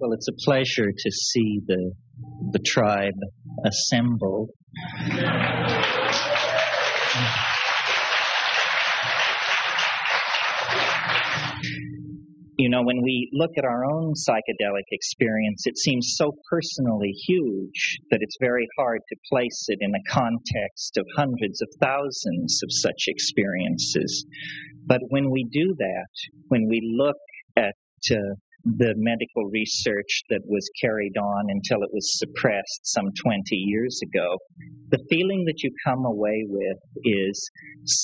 Well, it's a pleasure to see the tribe assembled. You know, when we look at our own psychedelic experience, it seems so personally huge that it's very hard to place it in a context of hundreds of thousands of such experiences. But when we do that, when we look at the medical research that was carried on until it was suppressed some 20 years ago, the feeling that you come away with is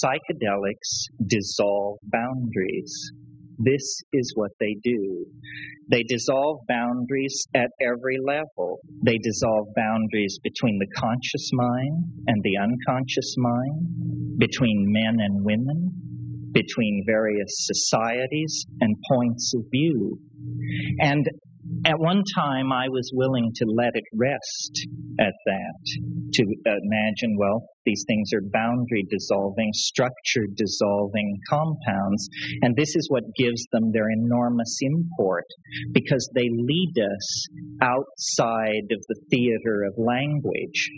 psychedelics dissolve boundaries. This is what they do. They dissolve boundaries at every level. They dissolve boundaries between the conscious mind and the unconscious mind, between men and women, between various societies and points of view. And at one time, I was willing to let it rest at that, to imagine, well, these things are boundary dissolving, structure dissolving compounds, and this is what gives them their enormous import, because they lead us outside of the theater of language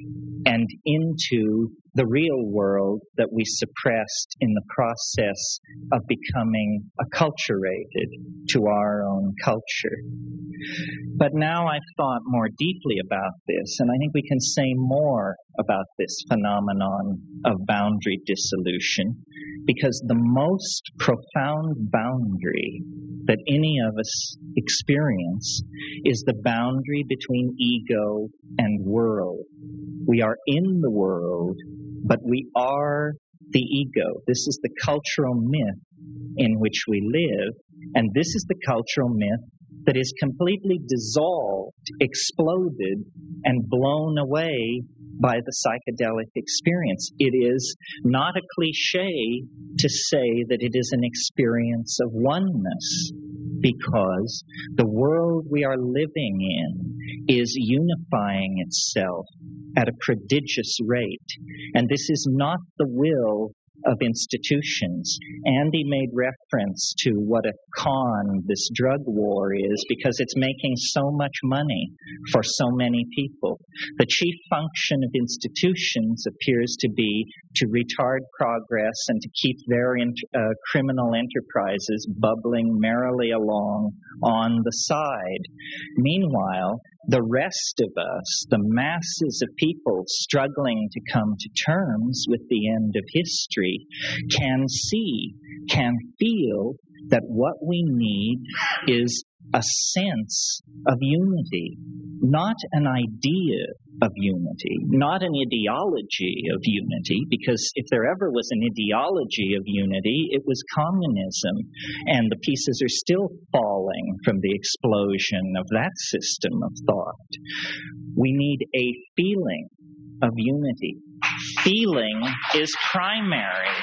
and into the real world that we suppressed in the process of becoming acculturated to our own culture. But now I've thought more deeply about this, and I think we can say more about this phenomenon of boundary dissolution, because the most profound boundary that any of us experience is the boundary between ego and world. We are in the world, but we are the ego. This is the cultural myth in which we live, and this is the cultural myth that is completely dissolved, exploded, and blown away by the psychedelic experience. It is not a cliche to say that it is an experience of oneness, because the world we are living in is unifying itself at a prodigious rate. And this is not the will of institutions. Andy made reference to what a con this drug war is, because it's making so much money for so many people. The chief function of institutions appears to be to retard progress and to keep their criminal enterprises bubbling merrily along on the side. Meanwhile, the rest of us, the masses of people struggling to come to terms with the end of history, can see, can feel that what we need is a sense of unity, not an idea of unity, not an ideology of unity, because if there ever was an ideology of unity, it was communism, and the pieces are still falling from the explosion of that system of thought. We need a feeling of unity. Feeling is primary.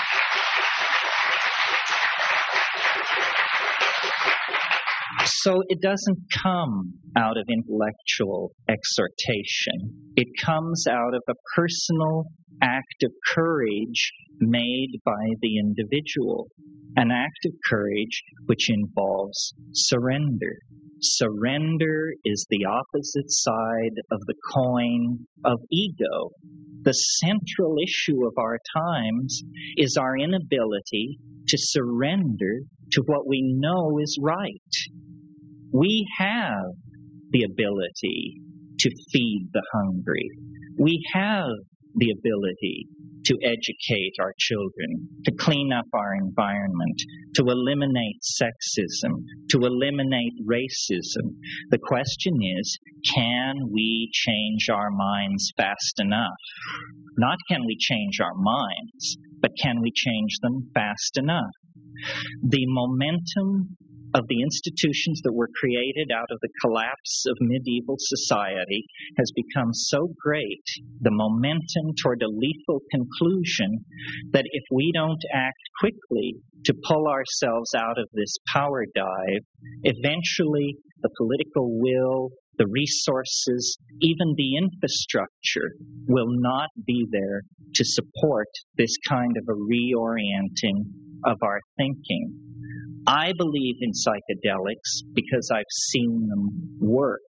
So it doesn't come out of intellectual exhortation. It comes out of a personal act of courage made by the individual, an act of courage which involves surrender. Surrender is the opposite side of the coin of ego. The central issue of our times is our inability to surrender to what we know is right. We have the ability to feed the hungry. We have the ability to educate our children, to clean up our environment, to eliminate sexism, to eliminate racism. The question is, can we change our minds fast enough? Not can we change our minds, but can we change them fast enough? The momentum of the institutions that were created out of the collapse of medieval society has become so great, the momentum toward a lethal conclusion, that if we don't act quickly to pull ourselves out of this power dive, eventually the political will, the resources, even the infrastructure will not be there to support this kind of a reorienting of our thinking. I believe in psychedelics because I've seen them work.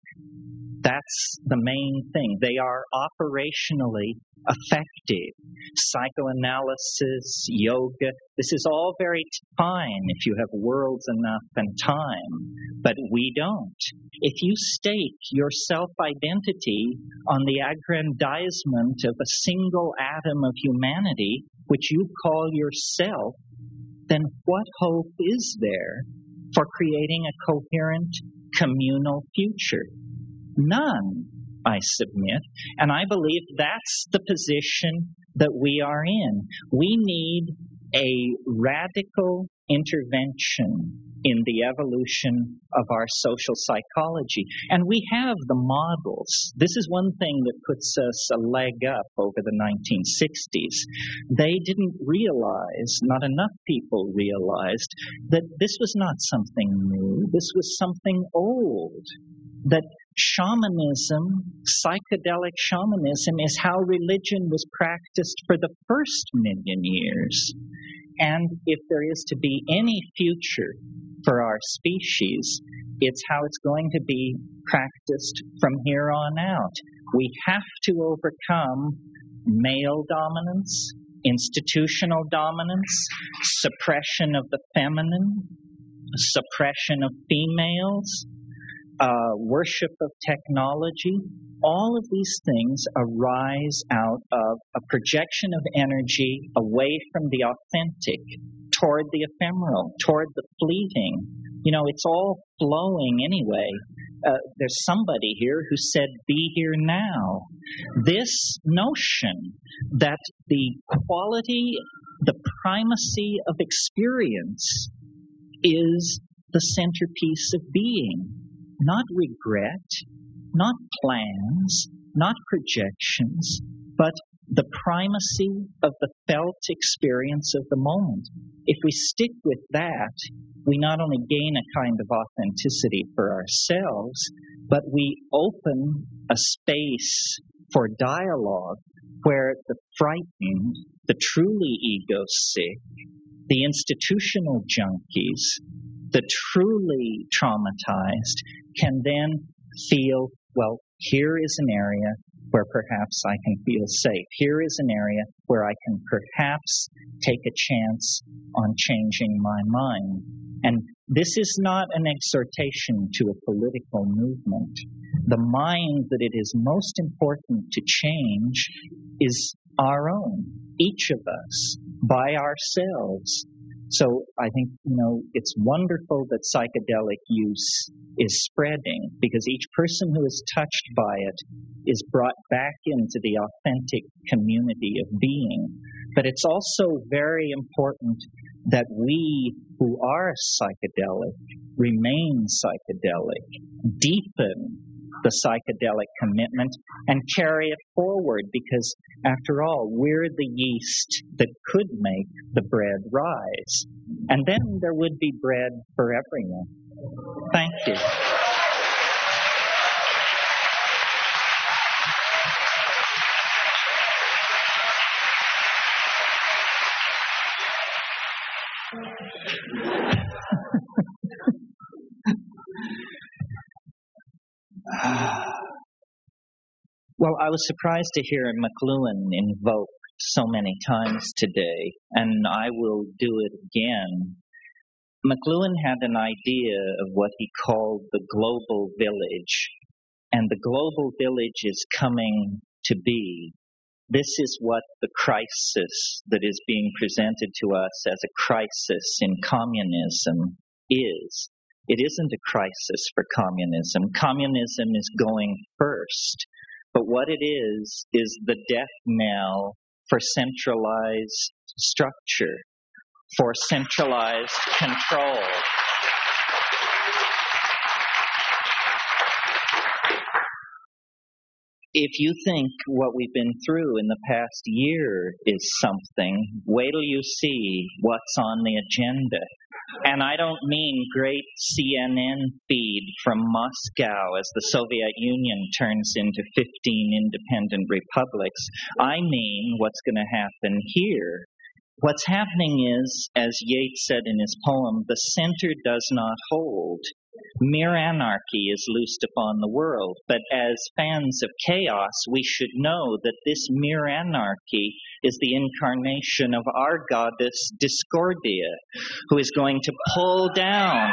That's the main thing. They are operationally effective. Psychoanalysis, yoga, this is all very fine if you have worlds enough and time, but we don't. If you stake your self-identity on the aggrandizement of a single atom of humanity, which you call yourself, then what hope is there for creating a coherent communal future? None, I submit, and I believe that's the position that we are in. We need a radical intervention in the evolution of our social psychology. And we have the models. This is one thing that puts us a leg up over the 1960s. They didn't realize, not enough people realized, that this was not something new. This was something old. That shamanism, psychedelic shamanism, is how religion was practiced for the first million years. And if there is to be any future for our species, it's how it's going to be practiced from here on out. We have to overcome male dominance, institutional dominance, suppression of the feminine, suppression of females, worship of technology. All of these things arise out of a projection of energy away from the authentic, toward the ephemeral, toward the fleeting. You know, it's all flowing anyway. There's somebody here who said, be here now. This notion that the quality, the primacy of experience is the centerpiece of being. Not regret, not plans, not projections, but the primacy of the felt experience of the moment. If we stick with that, we not only gain a kind of authenticity for ourselves, but we open a space for dialogue where the frightened, the truly ego-sick, the institutional junkies, the truly traumatized can then feel, well, here is an area where perhaps I can feel safe. Here is an area where I can perhaps take a chance on changing my mind. And this is not an exhortation to a political movement. The mind that it is most important to change is our own, each of us, by ourselves. So I think, it's wonderful that psychedelic use is spreading because each person who is touched by it is brought back into the authentic community of being. But it's also very important that we who are psychedelic remain psychedelic, deepen the psychedelic commitment and carry it forward because, after all, we're the yeast that could make the bread rise. And then there would be bread for everyone. Thank you. Well, I was surprised to hear McLuhan invoked so many times today, and I will do it again. McLuhan had an idea of what he called the global village, and the global village is coming to be. This is what the crisis that is being presented to us as a crisis in communism is. It isn't a crisis for communism. Communism is going first. But what it is the death knell for centralized structure, for centralized control. If you think what we've been through in the past year is something, wait till you see what's on the agenda. And I don't mean great CNN feed from Moscow as the Soviet Union turns into 15 independent republics. I mean what's going to happen here What's happening is, as Yeats said in his poem, the center does not hold. Mere anarchy is loosed upon the world, but as fans of chaos, we should know that this mere anarchy is the incarnation of our goddess Discordia, who is going to pull down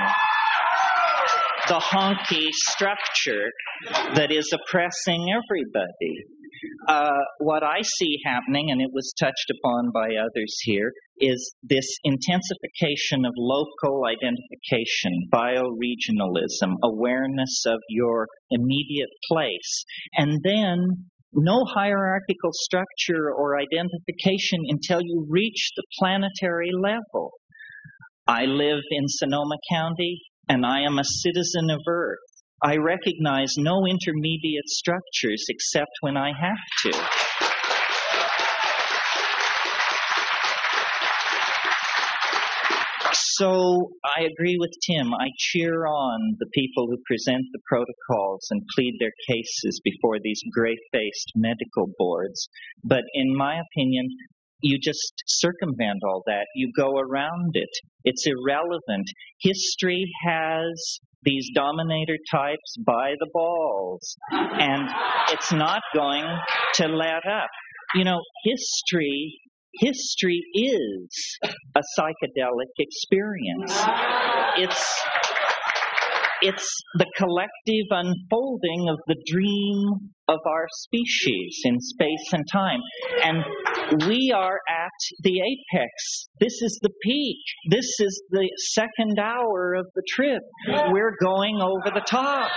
the honky structure that is oppressing everybody. What I see happening, and it was touched upon by others here, is this intensification of local identification, bioregionalism, awareness of your immediate place, and then no hierarchical structure or identification until you reach the planetary level. I live in Sonoma County, and I am a citizen of Earth. I recognize no intermediate structures except when I have to. So I agree with Tim. I cheer on the people who present the protocols and plead their cases before these gray-faced medical boards. But in my opinion, you just circumvent all that. You go around it. It's irrelevant. History has these dominator types by the balls, and it's not going to let up. You know, history is a psychedelic experience. It's the collective unfolding of the dream of our species in space and time. And we are at the apex. This is the peak. This is the second hour of the trip. We're going over the top.